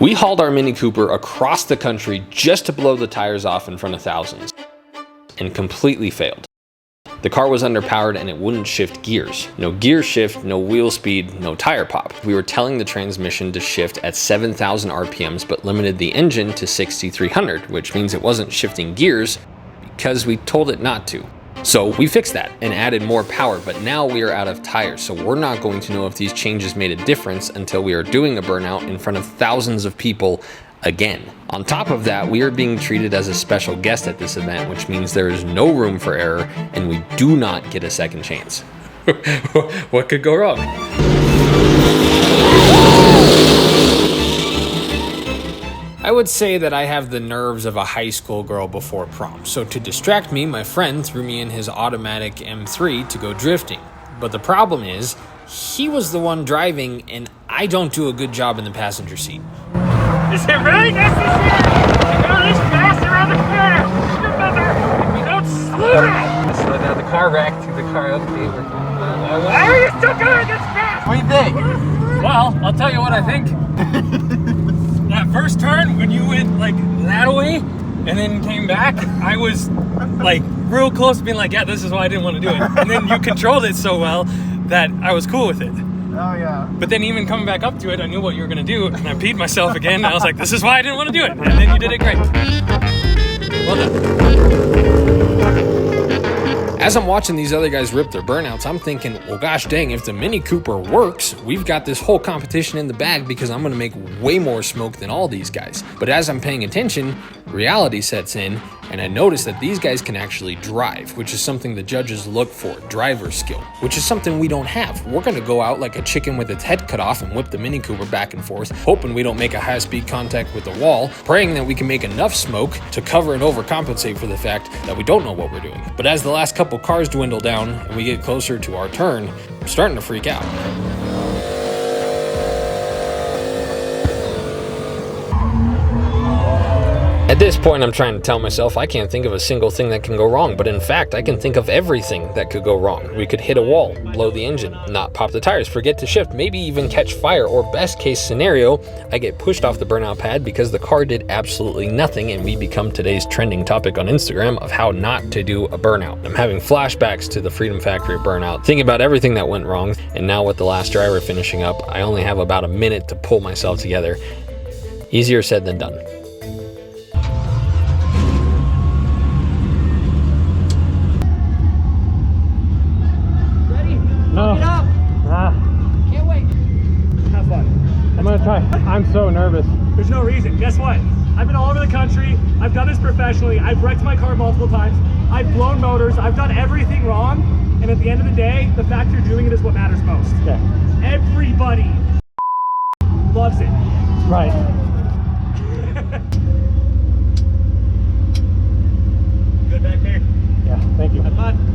We hauled our Mini Cooper across the country just to blow the tires off in front of thousands, and completely failed. The car was underpowered and it wouldn't shift gears. No gear shift, no wheel speed, no tire pop. We were telling the transmission to shift at 7,000 RPMs, but limited the engine to 6,300, which means it wasn't shifting gears because we told it not to. So we fixed that and added more power, but now we are out of tires, so we're not going to know if these changes made a difference until we are doing a burnout in front of thousands of people again. On top of that, we are being treated as a special guest at this event, which means there is no room for error and we do not get a second chance. What could go wrong? I would say that I have the nerves of a high school girl before prom, so to distract me, my friend threw me in his automatic M3 to go drifting. But the problem is, he was the one driving and I don't do a good job in the passenger seat. Is it really necessary to go this fast around the corner? Remember, you don't slow down. So now the car wrecked, the car update. Why are you still going this fast? What do you think? Well, I'll tell you what I think. That first turn, when you went like that way and then came back, I was like real close to being like, yeah, this is why I didn't want to do it. And then you controlled it so well that I was cool with it. Oh yeah. But then even coming back up to it, I knew what you were gonna do, and I peed myself again. And I was like, this is why I didn't want to do it. And then you did it great. Well done. As I'm watching these other guys rip their burnouts, I'm thinking, well gosh dang, if the Mini Cooper works, we've got this whole competition in the bag because I'm gonna make way more smoke than all these guys. But as I'm paying attention, reality sets in, and I notice that these guys can actually drive, which is something the judges look for, driver skill, which is something we don't have. We're gonna go out like a chicken with its head cut off and whip the Mini Cooper back and forth, hoping we don't make a high-speed contact with the wall, praying that we can make enough smoke to cover and overcompensate for the fact that we don't know what we're doing. But as the last couple cars dwindle down and we get closer to our turn, I'm starting to freak out. At this point, I'm trying to tell myself I can't think of a single thing that can go wrong, but in fact, I can think of everything that could go wrong. We could hit a wall, blow the engine, not pop the tires, forget to shift, maybe even catch fire, or best case scenario, I get pushed off the burnout pad because the car did absolutely nothing and we become today's trending topic on Instagram of how not to do a burnout. I'm having flashbacks to the Freedom Factory burnout, thinking about everything that went wrong, and now with the last driver finishing up, I only have about a minute to pull myself together. Easier said than done. No. Can't wait. Have fun. I'm gonna try. I'm so nervous. There's no reason. Guess what? I've been all over the country. I've done this professionally. I've wrecked my car multiple times. I've blown motors. I've done everything wrong. And at the end of the day, the fact you're doing it is what matters most. Okay. Everybody loves it. Right. Good back there. Yeah, thank you. Have fun.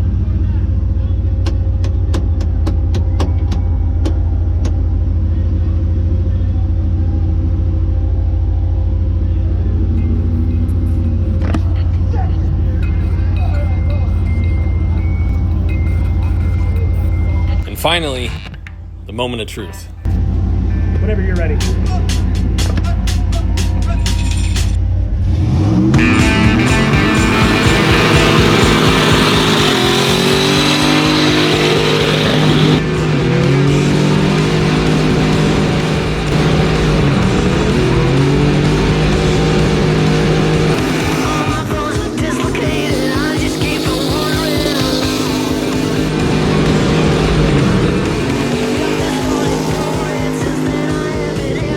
Finally, the moment of truth. Whenever you're ready.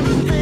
Everything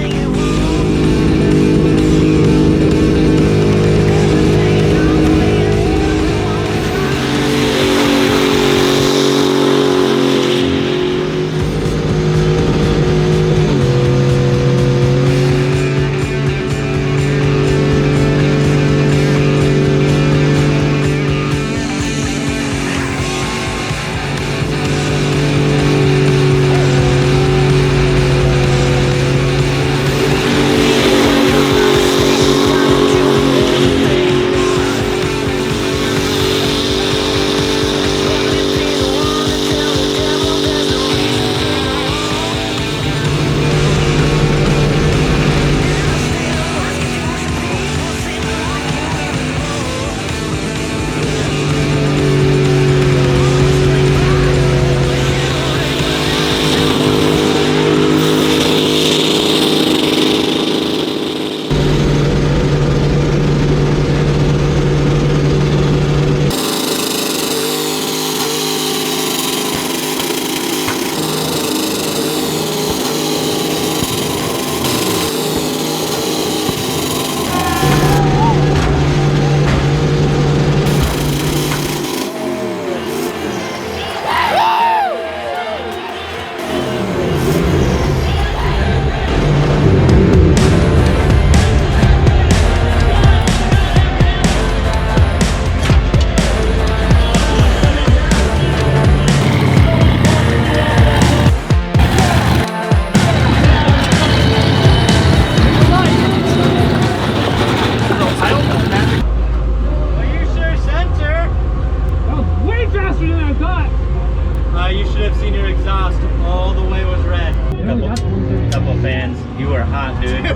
not, dude. Dude! I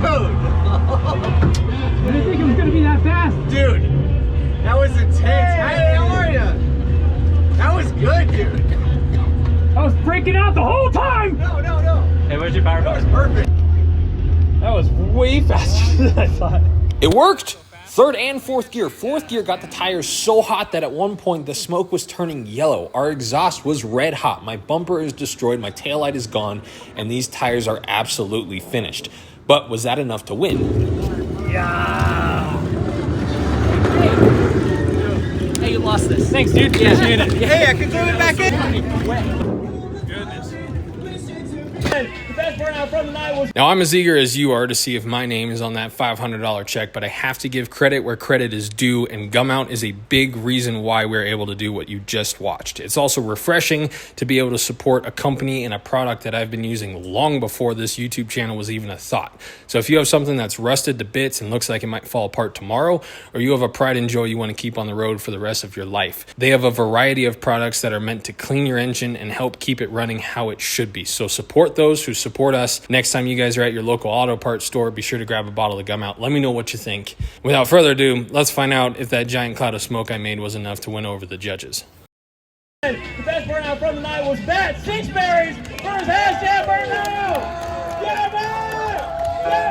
didn't think it was gonna be that fast. Dude! That was intense. Hey, how are ya? That was good, dude. I was freaking out the whole time. No. Hey, what's your power? That was perfect. That was way faster than I thought. It worked! Third and fourth gear. Fourth gear got the tires so hot that at one point the smoke was turning yellow. Our exhaust was red hot. My bumper is destroyed, my taillight is gone, and these tires are absolutely finished. But was that enough to win? Yeah. Hey, you lost this. Thanks, dude. Appreciate it. Hey, I can throw it back in. Now, I'm as eager as you are to see if my name is on that $500 check, but I have to give credit where credit is due, and GUMOUT is a big reason why we're able to do what you just watched. It's also refreshing to be able to support a company and a product that I've been using long before this YouTube channel was even a thought. So if you have something that's rusted to bits and looks like it might fall apart tomorrow, or you have a pride and joy you want to keep on the road for the rest of your life, they have a variety of products that are meant to clean your engine and help keep it running how it should be. So support those who support us. Next time you guys are at your local auto parts store, be sure to grab a bottle of GUMOUT. Let me know what you think. Without further ado, let's find out if that giant cloud of smoke I made was enough to win over the judges. The best burnout from the night was that Sixberries versus hashtag burnout. Yeah, man!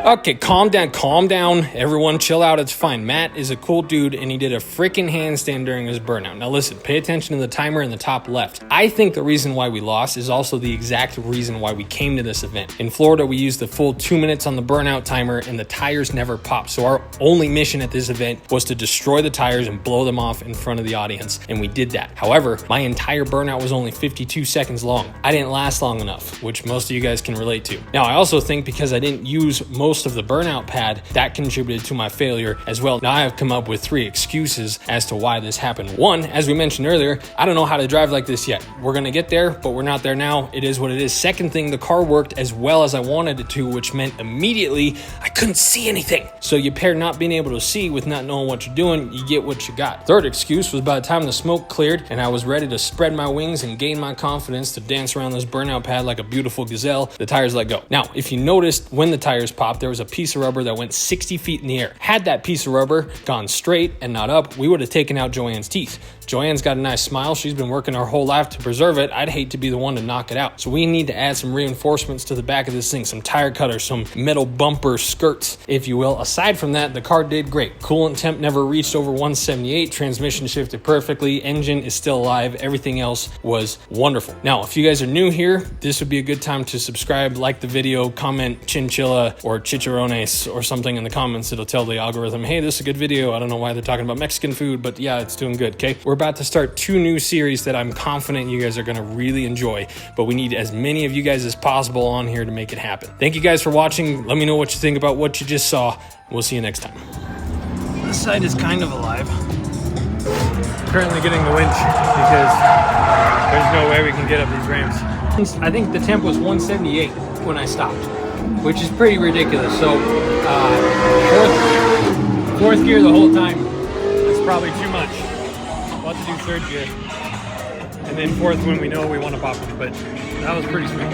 Okay, calm down. Everyone chill out, it's fine. Matt is a cool dude and he did a freaking handstand during his burnout. Now listen, pay attention to the timer in the top left. I think the reason why we lost is also the exact reason why we came to this event. In Florida, we used the full 2 minutes on the burnout timer and the tires never popped. So our only mission at this event was to destroy the tires and blow them off in front of the audience. And we did that. However, my entire burnout was only 52 seconds long. I didn't last long enough, which most of you guys can relate to. Now, I also think because I didn't use most of the burnout pad, that contributed to my failure as well. Now I have come up with 3 excuses as to why this happened. One, as we mentioned earlier, I don't know how to drive like this yet. We're gonna get there, but we're not there now. It is what it is. Second thing, the car worked as well as I wanted it to, which meant immediately I couldn't see anything. So you pair not being able to see with not knowing what you're doing, you get what you got. Third excuse was by the time the smoke cleared and I was ready to spread my wings and gain my confidence to dance around this burnout pad like a beautiful gazelle, the tires let go. Now, if you noticed when the tires popped, there was a piece of rubber that went 60 feet in the air. Had that piece of rubber gone straight and not up, we would have taken out Joanne's teeth. Joanne's got a nice smile. She's been working her whole life to preserve it. I'd hate to be the one to knock it out. So we need to add some reinforcements to the back of this thing, some tire cutters, some metal bumper skirts, if you will. Aside from that, the car did great. Coolant temp never reached over 178. Transmission shifted perfectly. Engine is still alive. Everything else was wonderful. Now, if you guys are new here, this would be a good time to subscribe, like the video, comment chinchilla or chicharrones or something in the comments. It'll tell the algorithm, hey, this is a good video. I don't know why they're talking about Mexican food, but yeah, it's doing good, okay? We're about to start 2 new series that I'm confident you guys are gonna really enjoy, but we need as many of you guys as possible on here to make it happen. Thank you guys for watching. Let me know what you think about what you just saw. We'll see you next time. This side is kind of alive. Currently getting the winch because there's no way we can get up these ramps. I think the temp was 178 when I stopped, which is pretty ridiculous. So fourth gear the whole time is probably too much. We'll have to do third gear. And then fourth when we know we want to pop it, but that was pretty sweet.